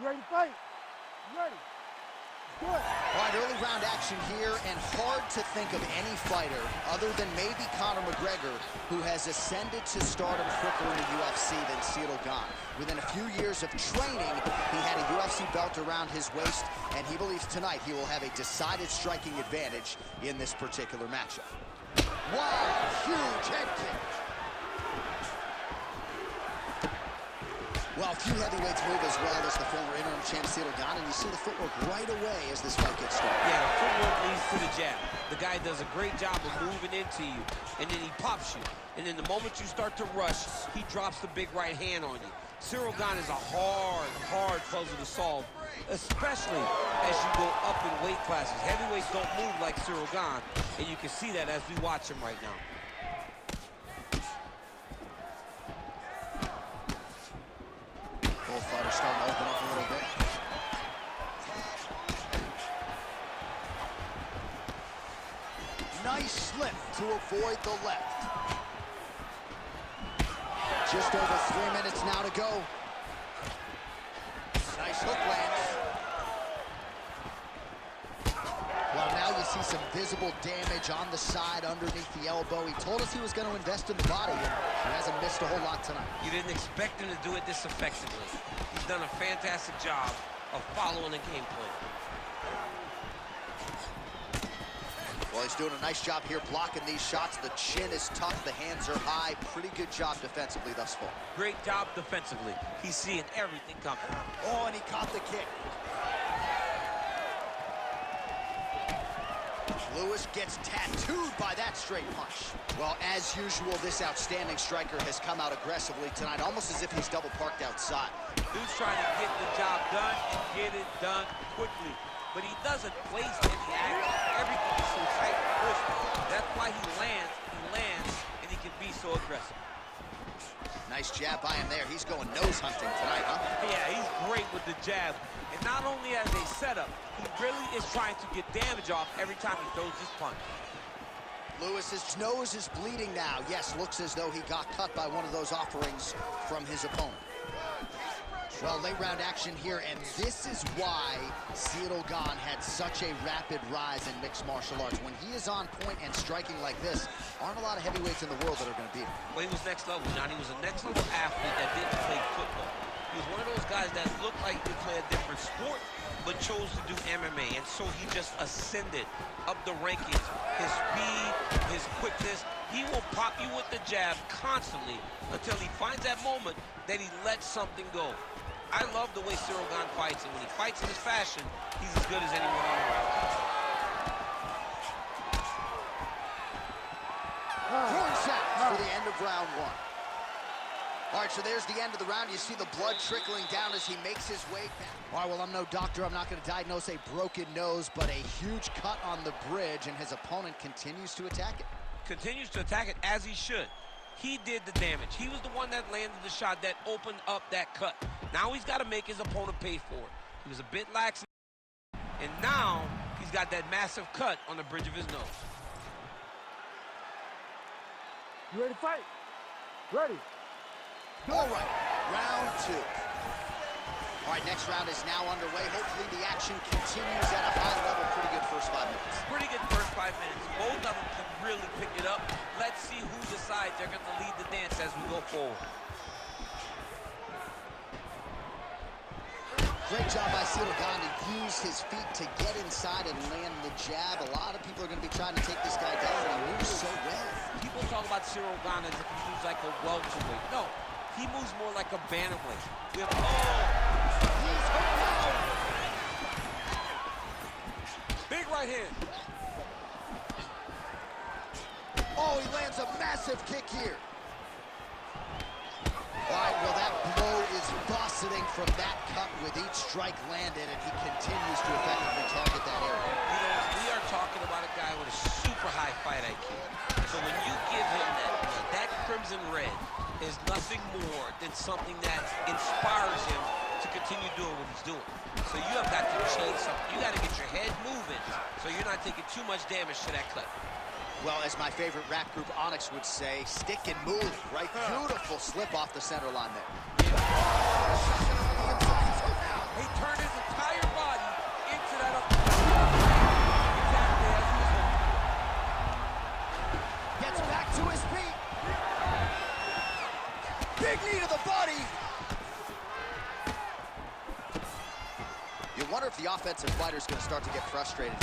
You ready to fight? You ready? Good. All right, early round action here, and hard to think of any fighter other than maybe Conor McGregor who has ascended to stardom quicker in the UFC than Ciryl Gane. Within a few years of training, he had a UFC belt around his waist, and he believes tonight he will have a decided striking advantage in this particular matchup. Wow, huge head kick. Well, a few heavyweights move as well as the former interim champ Ciryl Gane, and you see the footwork right away as this fight gets started. Yeah, the footwork leads to the jab. The guy does a great job of moving into you, and then he pops you. And then the moment you start to rush, he drops the big right hand on you. Ciryl Gane is a hard puzzle to solve, especially as you go up in weight classes. Heavyweights don't move like Ciryl Gane, and you can see that as we watch him right now. Both fighters starting to open up a little bit. Nice slip to avoid the left. Just over 3 minutes now to go. Nice hook lands. Well, now you see some visible damage on the side underneath the elbow. He told us he was going to invest in the body, and he hasn't missed a whole lot tonight. You didn't expect him to do it this effectively. He's done a fantastic job of following the game plan. Well, he's doing a nice job here blocking these shots. The chin is tough, the hands are high. Pretty good job defensively thus far. Great job defensively. He's seeing everything coming. Oh, and he caught the kick. Lewis gets tattooed by that straight punch. Well, as usual, this outstanding striker has come out aggressively tonight, almost as if he's double parked outside. Dude's trying to get the job done and get it done quickly. But he doesn't waste any action. Everything is so tight and crisp. That's why he lands, and he can be so aggressive. Nice jab by him there. He's going nose hunting tonight, huh? Yeah, he's great with the jab. And not only as a setup, he really is trying to get damage off every time he throws this punch. Lewis's nose is bleeding now. Yes, looks as though he got cut by one of those offerings from his opponent. Well, late round action here, and this is why Ciryl Gane had such a rapid rise in mixed martial arts. When he is on point and striking like this, aren't a lot of heavyweights in the world that are going to beat him. Well, he was next level, John. He was a next level athlete that didn't play football. He was one of those guys that looked like he could play a different sport, but chose to do MMA, and so he just ascended up the rankings. His speed, his quickness, he will pop you with the jab constantly until he finds that moment that he lets something go. I love the way Ciryl Gane fights, and when he fights in this fashion, he's as good as anyone on the road. Horn sounds for the end of round one. All right, so there's the end of the round. You see the blood trickling down as he makes his way back. All right, well, I'm no doctor. I'm not going to diagnose a broken nose, but a huge cut on the bridge, and his opponent continues to attack it. Continues to attack it as he should. He did the damage. He was the one that landed the shot that opened up that cut. Now he's got to make his opponent pay for it. He was a bit lax, and now he's got that massive cut on the bridge of his nose. You ready to fight? Ready. All right, round two. All right, next round is now underway. Hopefully the action continues at a high level. Pretty good first 5 minutes. Pretty good first 5 minutes. Both of them can really pick it up. Let's see who decides they're going to lead the dance as we go forward. Great job by Ciryl Gane to use his feet to get inside and land the jab. A lot of people are going to be trying to take this guy down, and he moves so well. People talk about Ciryl Gane as if he moves like a welterweight. No, he moves more like a bantamweight. We have, he's hurt now. Big right hand. Oh, he lands a massive kick here. All right, well, that blow is bursting from that cut with each strike landed, and he continues to effectively target that area. You know, we are talking about a guy with a super high fight IQ. So when you give him that crimson red is nothing more than something that inspires him to continue doing what he's doing. So you have got to change something. You got to get your head moving so you're not taking too much damage to that cut. Well, as my favorite rap group Onyx would say, stick and move, right? Beautiful slip off the center line there. He turned his entire body into that exactly as usual. Gets back to his feet. Big knee to the body. You wonder if the offensive fighter's going to start to get frustrated.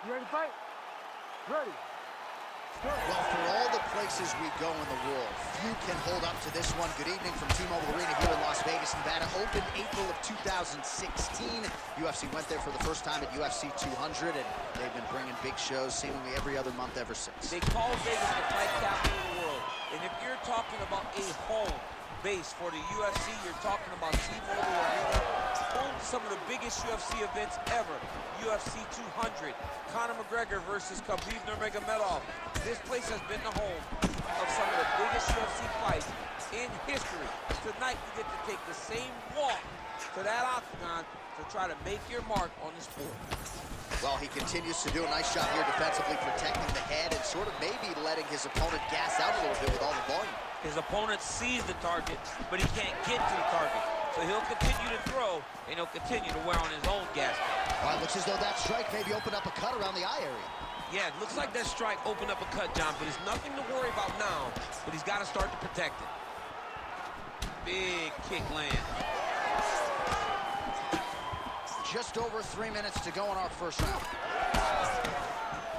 You ready to fight? Ready. Well, for all the places we go in the world, few can hold up to this one. Good evening from T-Mobile Arena here in Las Vegas, Nevada. Opened April of 2016. UFC went there for the first time at UFC 200, and they've been bringing big shows seemingly every other month ever since. They call Vegas the fight capital of the world. And if you're talking about a home base for the UFC, you're talking about T-Mobile Arena, home to some of the biggest UFC events ever. UFC 200, Conor McGregor versus Khabib Nurmagomedov. This place has been the home of some of the biggest UFC fights in history. Tonight, you get to take the same walk to that octagon to try to make your mark on the sport. Well, he continues to do a nice job here defensively, protecting the head and sort of maybe letting his opponent gas out a little bit with all the volume. His opponent sees the target, but he can't get to the target. So he'll continue to throw, and he'll continue to wear on his own gas tank. All right, looks as though that strike maybe opened up a cut around the eye area. Yeah, it looks like that strike opened up a cut, John, but it's nothing to worry about now, but he's got to start to protect it. Big kick land. Just over 3 minutes to go in our first round.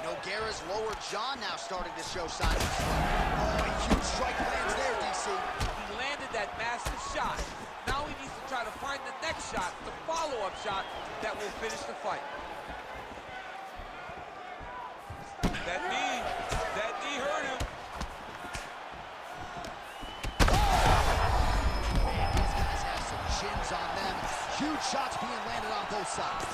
Nogueira's lower jaw now starting to show signs of slowing. Oh, a huge strike lands there, DC. He landed that massive shot. Now he needs to try to find the next shot, the follow-up shot that will finish the fight. That knee hurt him. Man, these guys have some chins on them. Huge shots being landed on both sides.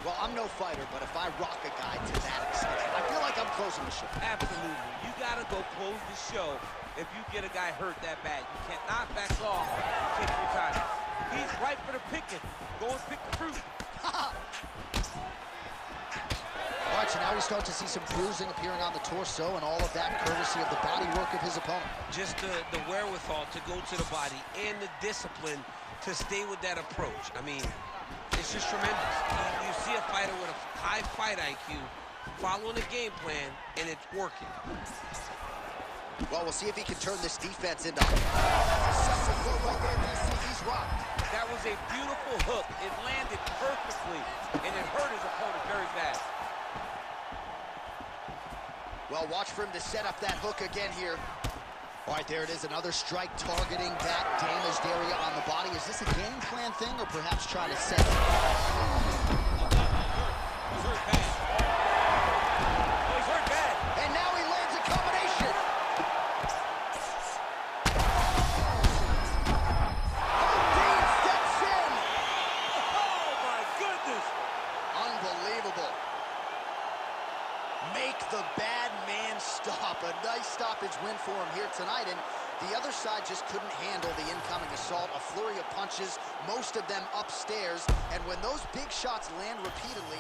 Well, I'm no fighter, but if I rock a guy to that extent, I feel like I'm closing the show. Absolutely. You got to go close the show if you get a guy hurt that bad. You cannot back off and take your time. He's right for the picking. Go and pick the fruit. All right, so now we start to see some bruising appearing on the torso, and all of that courtesy of the body work of his opponent. Just the wherewithal to go to the body and the discipline to stay with that approach. I mean, it's just tremendous. You see a fighter with a high fight IQ following a game plan, and it's working. Well, we'll see if he can turn this defense into... He's rocked. That was a beautiful hook. It landed perfectly, and it hurt his opponent very bad. Well, watch for him to set up that hook again here. All right, there it is, another strike targeting that damaged area on the body. Is this a game plan thing, or perhaps trying to set it? pad. Oh, he's hurt bad. And now he lands a combination. Dean steps in. Oh, my goodness. Unbelievable. Make the bad man stop. A nice stoppage win for him here tonight, and the other side just couldn't handle the incoming assault. A flurry of punches, most of them upstairs, and when those big shots land repeatedly,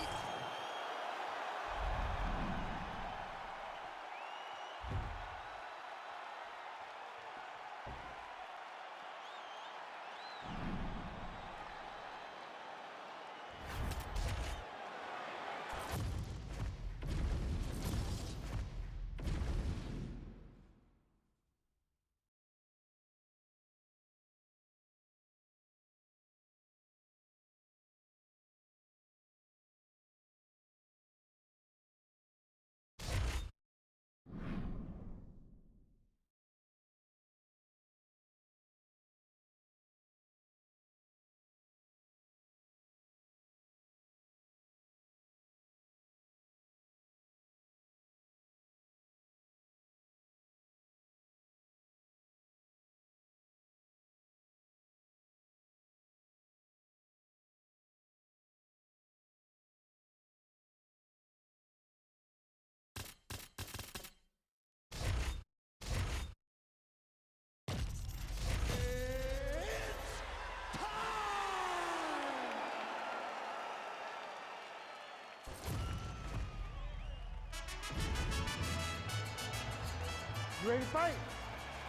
You ready to fight?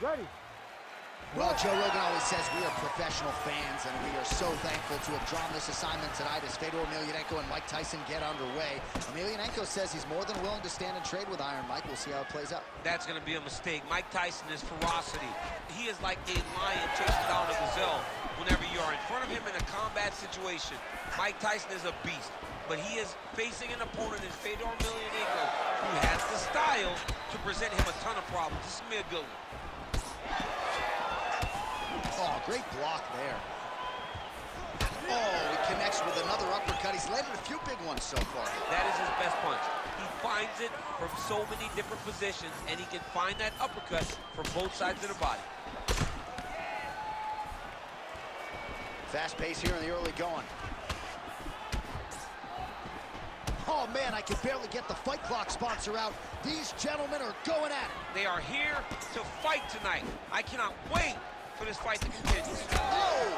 Ready. well, Joe Rogan always says we are professional fans, and we are so thankful to have drawn this assignment tonight as Fedor Emelianenko and Mike Tyson get underway. Emelianenko says he's more than willing to stand and trade with Iron Mike. We'll see how it plays out. That's going to be a mistake. Mike Tyson is ferocity. He is like a lion chasing down a gazelle whenever you are in front of him in a combat situation. Mike Tyson is a beast, but he is facing an opponent in Fedor Emelianenko who has the style to present him a ton of problems. This is going to be a good one. Oh, great block there. Oh, he connects with another uppercut. He's landed a few big ones so far. That is his best punch. He finds it from so many different positions, and he can find that uppercut from both sides of the body. Fast pace here in the early going. Oh, man, I can barely get the Fight Clock sponsor out. These gentlemen are going at it. They are here to fight tonight. I cannot wait for this fight to continue. Oh!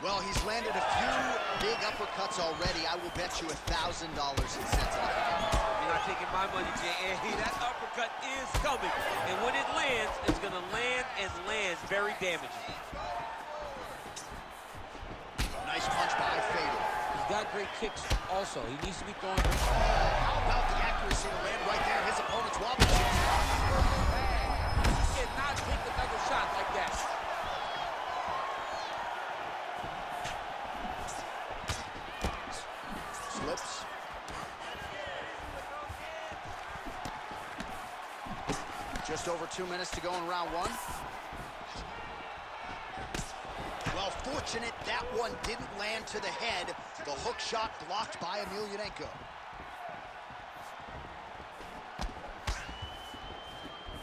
Well, he's landed a few big uppercuts already. I will bet you $1,000 he sets it up again. You're not taking my money, Jay. That uppercut is coming. And when it lands, it's going to land and lands very damaging. Nice punch by Fedor. He's got great kicks also. He needs to be throwing. How about the accuracy to land right there? His opponent's wobbling. He cannot take another shot like that. Slips. Just over 2 minutes to go in round one. Well, fortunate that one didn't land to the head. The hook shot blocked by Emelianenko.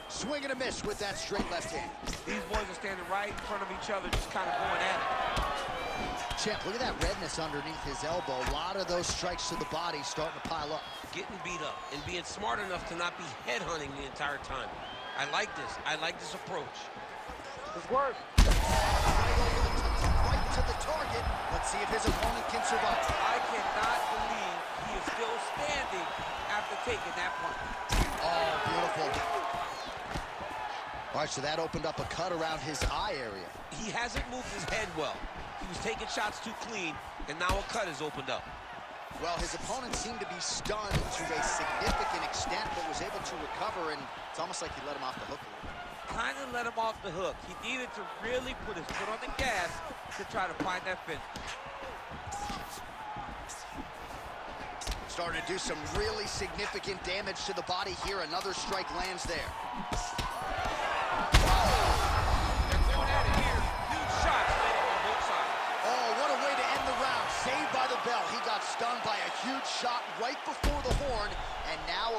Swing and a miss with that straight left hand. These boys are standing right in front of each other, just kind of going at it. Champ, look at that redness underneath his elbow. A lot of those strikes to the body starting to pile up. Getting beat up and being smart enough to not be headhunting the entire time. I like this. I like this approach. Let's work. Right to the target. Let's see if his opponent can survive. I cannot believe he is still standing after taking that punch. Oh, beautiful. All right, so that opened up a cut around his eye area. He hasn't moved his head well. He was taking shots too clean, and now a cut has opened up. Well, his opponent seemed to be stunned to a significant extent, but was able to recover, and it's almost like he let him off the hook a little bit. Kind of let him off the hook. He needed to really put his foot on the gas to try to find that finish. Starting to do some really significant damage to the body here. Another strike lands there. They're going at it here. Huge shots landing on both sides. Oh, what a way to end the round.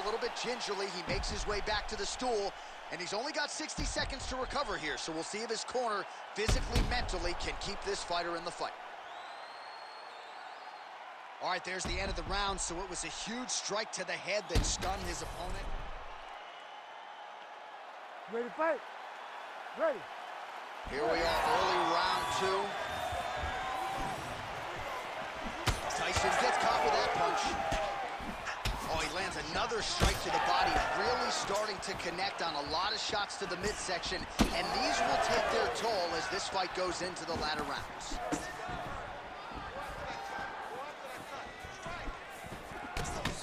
little bit gingerly. He makes his way back to the stool, and he's only got 60 seconds to recover here, so we'll see if his corner, physically, mentally, can keep this fighter in the fight. All right, there's the end of the round, so it was a huge strike to the head that stunned his opponent. Ready to fight? Ready. Here we are, early round 2. Tyson gets caught with that punch. Oh, he lands another strike to the body, really starting to connect on a lot of shots to the midsection, and these will take their toll as this fight goes into the latter rounds.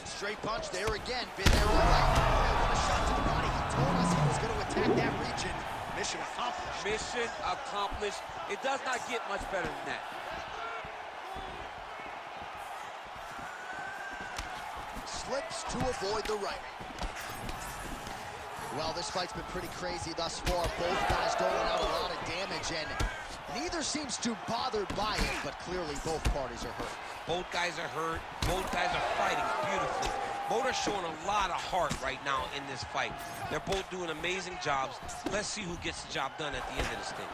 Straight punch there again, been there all right. What a shot to the body. He told us he was going to attack that region. Mission accomplished. Mission accomplished. It does not get much better than that. Slips to avoid the right. Well, this fight's been pretty crazy thus far. Both guys doling out a lot of damage, and neither seems too bothered by it, but clearly both parties are hurt. Both guys are hurt. Both guys are fighting beautifully. Both are showing a lot of heart right now in this fight. They're both doing amazing jobs. Let's see who gets the job done at the end of this thing.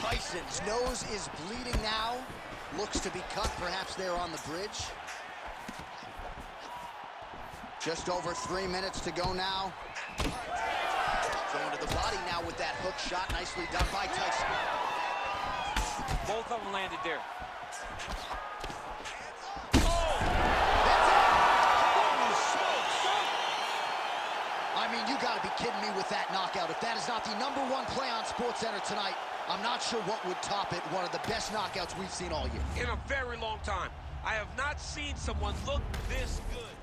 Tyson's nose is bleeding now. Looks to be cut, perhaps there on the bridge. Just over 3 minutes to go now. Going to the body now with that hook shot. Nicely done by Tyson. Both of them landed there. I mean, you gotta be kidding me with that knockout. If that is not the #1 play on SportsCenter tonight, I'm not sure what would top it. One of the best knockouts we've seen all year. In a very long time. I have not seen someone look this good.